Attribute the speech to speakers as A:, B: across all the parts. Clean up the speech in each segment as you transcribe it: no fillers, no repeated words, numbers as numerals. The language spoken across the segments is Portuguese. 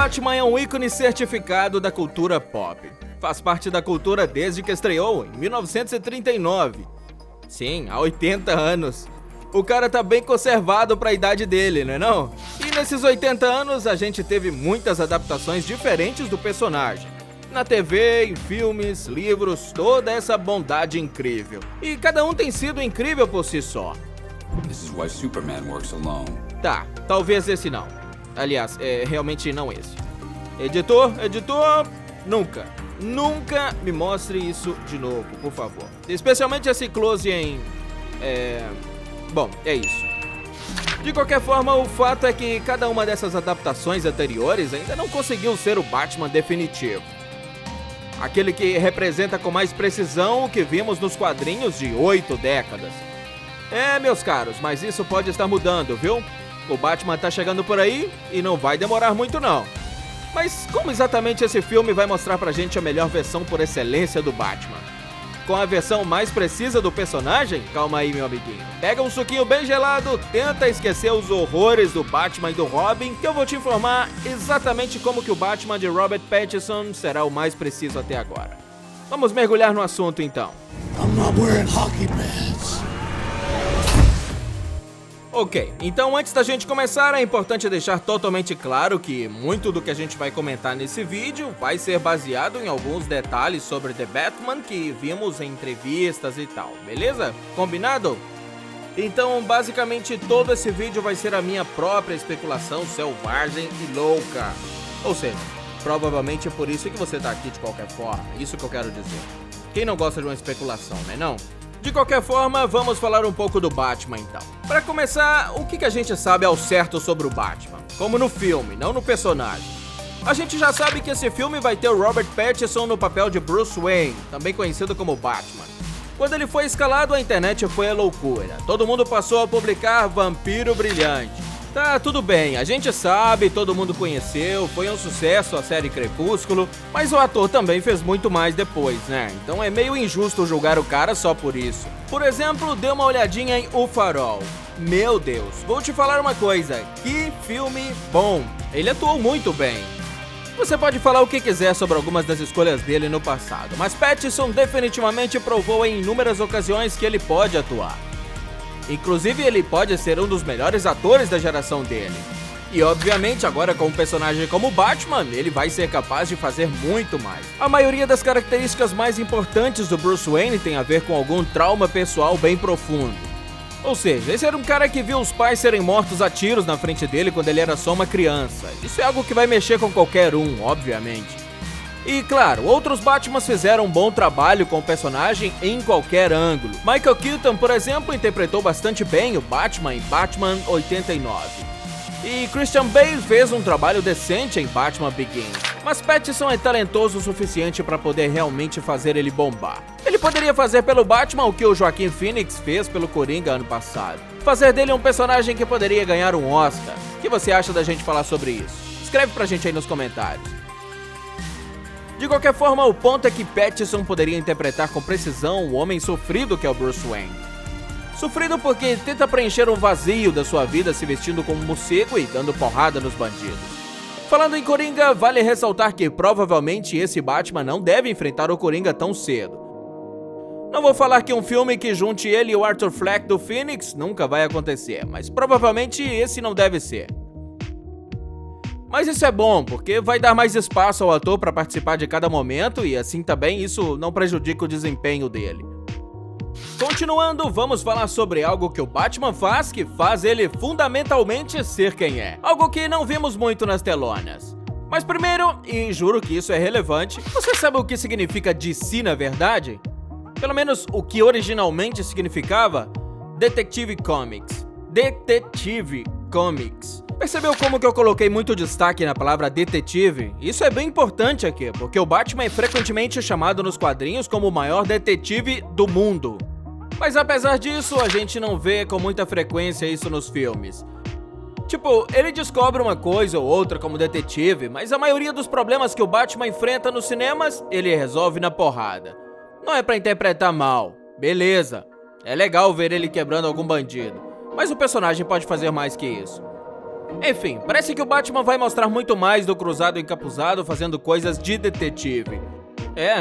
A: Batman é um ícone certificado da cultura pop. Faz parte da cultura desde que estreou em 1939. Sim, há 80 anos. O cara tá bem conservado pra idade dele, não é não? E nesses 80 anos a gente teve muitas adaptações diferentes do personagem. Na TV, em filmes, livros, toda essa bondade incrível. E cada um tem sido incrível por si só.
B: This is why Superman works alone.
A: Tá, talvez esse não. Aliás, realmente não esse. Editor, nunca me mostre isso de novo, por favor. Especialmente esse close em... Bom, é isso. De qualquer forma, o fato é que cada uma dessas adaptações anteriores ainda não conseguiu ser o Batman definitivo. Aquele que representa com mais precisão o que vimos nos quadrinhos de 8 décadas. Meus caros, mas isso pode estar mudando, viu? O Batman tá chegando por aí e não vai demorar muito não. Mas como exatamente esse filme vai mostrar pra gente a melhor versão por excelência do Batman? Com a versão mais precisa do personagem? Calma aí, meu amiguinho. Pega um suquinho bem gelado, tenta esquecer os horrores do Batman e do Robin, que eu vou te informar exatamente como que o Batman de Robert Pattinson será o mais preciso até agora. Vamos mergulhar no assunto então.
C: I'm not wearing hockey pads.
A: Ok, então antes da gente começar, é importante deixar totalmente claro que muito do que a gente vai comentar nesse vídeo vai ser baseado em alguns detalhes sobre The Batman que vimos em entrevistas e tal, beleza? Combinado? Então, basicamente, todo esse vídeo vai ser a minha própria especulação selvagem e louca. Ou seja, provavelmente é por isso que você tá aqui de qualquer forma, isso que eu quero dizer. Quem não gosta de uma especulação, né não? De qualquer forma, vamos falar um pouco do Batman então. Para começar, o que a gente sabe ao certo sobre o Batman? Como no filme, não no personagem. A gente já sabe que esse filme vai ter o Robert Pattinson no papel de Bruce Wayne, também conhecido como Batman. Quando ele foi escalado, a internet foi a loucura. Todo mundo passou a publicar Vampiro Brilhante. Tá, tudo bem, a gente sabe, todo mundo conheceu, foi um sucesso a série Crepúsculo, mas o ator também fez muito mais depois, né? Então é meio injusto julgar o cara só por isso. Por exemplo, dê uma olhadinha em O Farol. Meu Deus, vou te falar uma coisa, que filme bom! Ele atuou muito bem. Você pode falar o que quiser sobre algumas das escolhas dele no passado, mas Pattinson definitivamente provou em inúmeras ocasiões que ele pode atuar. Inclusive, ele pode ser um dos melhores atores da geração dele. E obviamente, agora com um personagem como Batman, ele vai ser capaz de fazer muito mais. A maioria das características mais importantes do Bruce Wayne tem a ver com algum trauma pessoal bem profundo. Ou seja, esse era um cara que viu os pais serem mortos a tiros na frente dele quando ele era só uma criança. Isso é algo que vai mexer com qualquer um, obviamente. E claro, outros Batmans fizeram um bom trabalho com o personagem em qualquer ângulo. Michael Keaton, por exemplo, interpretou bastante bem o Batman em Batman 89. E Christian Bale fez um trabalho decente em Batman Begins. Mas Pattinson é talentoso o suficiente para poder realmente fazer ele bombar. Ele poderia fazer pelo Batman o que o Joaquin Phoenix fez pelo Coringa ano passado. Fazer dele um personagem que poderia ganhar um Oscar. O que você acha da gente falar sobre isso? Escreve pra gente aí nos comentários. De qualquer forma, o ponto é que Pattinson poderia interpretar com precisão o homem sofrido que é o Bruce Wayne. Sofrido porque tenta preencher um vazio da sua vida se vestindo como um morcego e dando porrada nos bandidos. Falando em Coringa, vale ressaltar que provavelmente esse Batman não deve enfrentar o Coringa tão cedo. Não vou falar que um filme que junte ele e o Arthur Fleck do Phoenix nunca vai acontecer, mas provavelmente esse não deve ser. Mas isso é bom, porque vai dar mais espaço ao ator para participar de cada momento e assim também isso não prejudica o desempenho dele. Continuando, vamos falar sobre algo que o Batman faz que faz ele fundamentalmente ser quem é. Algo que não vimos muito nas telonas. Mas primeiro, e juro que isso é relevante, você sabe o que significa DC na verdade? Pelo menos o que originalmente significava Detective Comics. Detective Comics. Percebeu como que eu coloquei muito destaque na palavra detetive? Isso é bem importante aqui, porque o Batman é frequentemente chamado nos quadrinhos como o maior detetive do mundo. Mas apesar disso, a gente não vê com muita frequência isso nos filmes. Tipo, ele descobre uma coisa ou outra como detetive, mas a maioria dos problemas que o Batman enfrenta nos cinemas, ele resolve na porrada. Não é pra interpretar mal, beleza. É legal ver ele quebrando algum bandido, mas o personagem pode fazer mais que isso. Enfim, parece que o Batman vai mostrar muito mais do Cruzado Encapuzado fazendo coisas de detetive.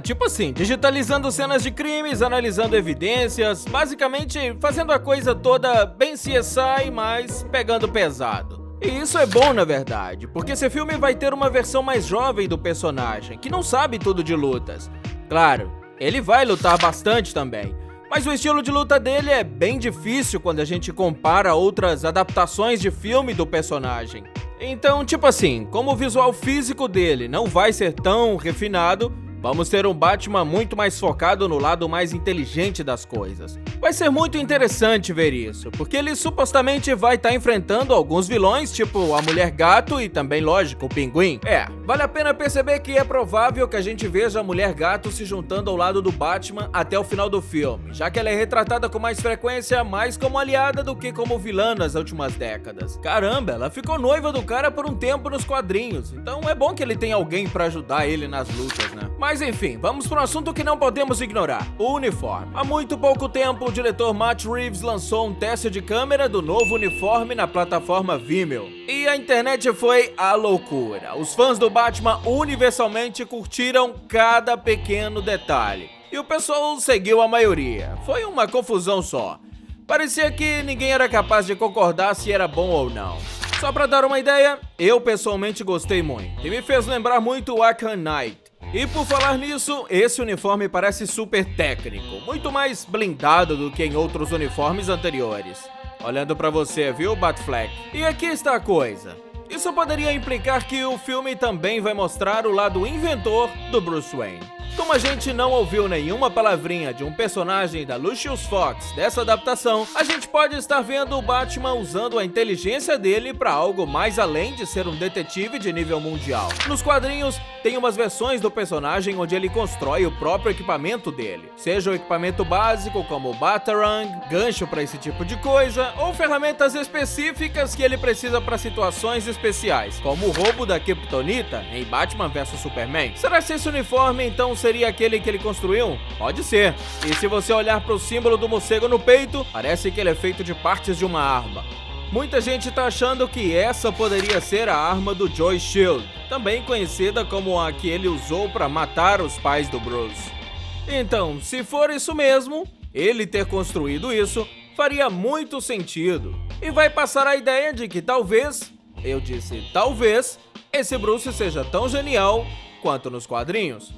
A: Tipo assim, digitalizando cenas de crimes, analisando evidências, basicamente fazendo a coisa toda bem CSI, mas pegando pesado. E isso é bom, na verdade, porque esse filme vai ter uma versão mais jovem do personagem, que não sabe tudo de lutas. Claro, ele vai lutar bastante também, mas o estilo de luta dele é bem difícil quando a gente compara outras adaptações de filme do personagem. Então, tipo assim, como o visual físico dele não vai ser tão refinado, vamos ter um Batman muito mais focado no lado mais inteligente das coisas. Vai ser muito interessante ver isso, porque ele supostamente vai estar enfrentando alguns vilões, tipo a Mulher Gato e também, lógico, o Pinguim. Vale a pena perceber que é provável que a gente veja a Mulher Gato se juntando ao lado do Batman até o final do filme, já que ela é retratada com mais frequência mais como aliada do que como vilã nas últimas décadas. Caramba, ela ficou noiva do cara por um tempo nos quadrinhos, então é bom que ele tenha alguém pra ajudar ele nas lutas, né? Mas enfim, vamos para um assunto que não podemos ignorar, o uniforme. Há muito pouco tempo, o diretor Matt Reeves lançou um teste de câmera do novo uniforme na plataforma Vimeo. E a internet foi a loucura. Os fãs do Batman universalmente curtiram cada pequeno detalhe. E o pessoal seguiu a maioria. Foi uma confusão só. Parecia que ninguém era capaz de concordar se era bom ou não. Só pra dar uma ideia, eu pessoalmente gostei muito. E me fez lembrar muito o Arkham Knight. E por falar nisso, esse uniforme parece super técnico, muito mais blindado do que em outros uniformes anteriores. Olhando pra você, viu, Batfleck? E aqui está a coisa. Isso poderia implicar que o filme também vai mostrar o lado inventor do Bruce Wayne. Como a gente não ouviu nenhuma palavrinha de um personagem da Lucius Fox dessa adaptação, a gente pode estar vendo o Batman usando a inteligência dele para algo mais além de ser um detetive de nível mundial. Nos quadrinhos, tem umas versões do personagem onde ele constrói o próprio equipamento dele, seja o equipamento básico como o Batarang, gancho para esse tipo de coisa, ou ferramentas específicas que ele precisa para situações especiais, como o roubo da Kryptonita em Batman vs Superman. Será que esse uniforme então seria aquele que ele construiu? Pode ser. E se você olhar para o símbolo do morcego no peito, parece que ele é feito de partes de uma arma. Muita gente tá achando que essa poderia ser a arma do Joy Shield, também conhecida como a que ele usou para matar os pais do Bruce. Então, se for isso mesmo, ele ter construído isso faria muito sentido. E vai passar a ideia de que talvez, eu disse talvez, esse Bruce seja tão genial quanto nos quadrinhos.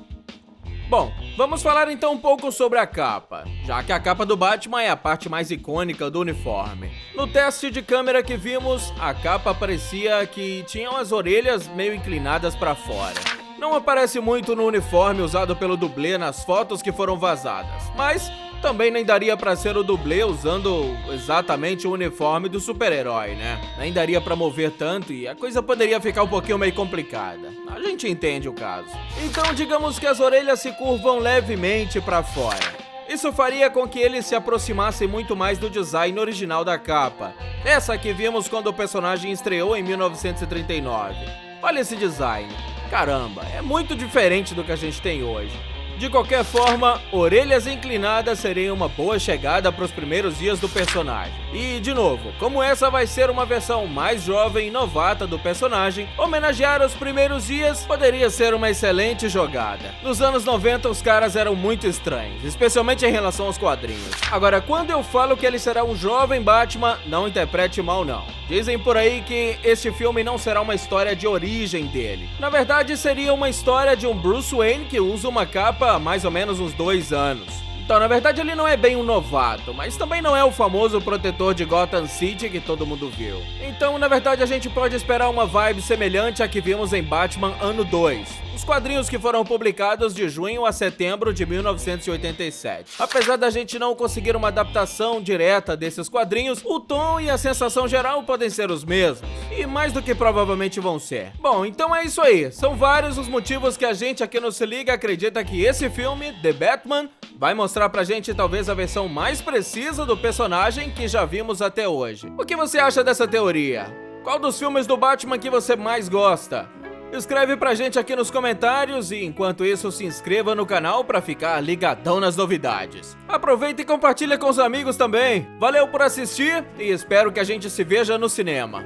A: Bom, vamos falar então um pouco sobre a capa, já que a capa do Batman é a parte mais icônica do uniforme. No teste de câmera que vimos, a capa parecia que tinha as orelhas meio inclinadas para fora. Não aparece muito no uniforme usado pelo dublê nas fotos que foram vazadas, mas também nem daria pra ser o dublê usando exatamente o uniforme do super-herói, né? Nem daria pra mover tanto e a coisa poderia ficar um pouquinho meio complicada. A gente entende o caso. Então digamos que as orelhas se curvam levemente pra fora. Isso faria com que eles se aproximassem muito mais do design original da capa, essa que vimos quando o personagem estreou em 1939. Olha esse design. Caramba, é muito diferente do que a gente tem hoje. De qualquer forma, orelhas inclinadas seriam uma boa chegada para os primeiros dias do personagem. E, de novo, como essa vai ser uma versão mais jovem e novata do personagem, homenagear os primeiros dias poderia ser uma excelente jogada. Nos anos 90, os caras eram muito estranhos, especialmente em relação aos quadrinhos. Agora, quando eu falo que ele será um jovem Batman, não interprete mal não. Dizem por aí que este filme não será uma história de origem dele. Na verdade, seria uma história de um Bruce Wayne que usa uma capa há mais ou menos uns 2 anos. Então, na verdade, ele não é bem um novato, mas também não é o famoso protetor de Gotham City que todo mundo viu. Então, na verdade, a gente pode esperar uma vibe semelhante à que vimos em Batman Ano 2. Os quadrinhos que foram publicados de junho a setembro de 1987. Apesar da gente não conseguir uma adaptação direta desses quadrinhos, o tom e a sensação geral podem ser os mesmos. E mais do que provavelmente vão ser. Bom, então é isso aí. São vários os motivos que a gente aqui no Se Liga acredita que esse filme, The Batman, vai mostrar pra gente talvez a versão mais precisa do personagem que já vimos até hoje. O que você acha dessa teoria? Qual dos filmes do Batman que você mais gosta? Escreve pra gente aqui nos comentários e enquanto isso se inscreva no canal pra ficar ligadão nas novidades. Aproveita e compartilha com os amigos também. Valeu por assistir e espero que a gente se veja no cinema.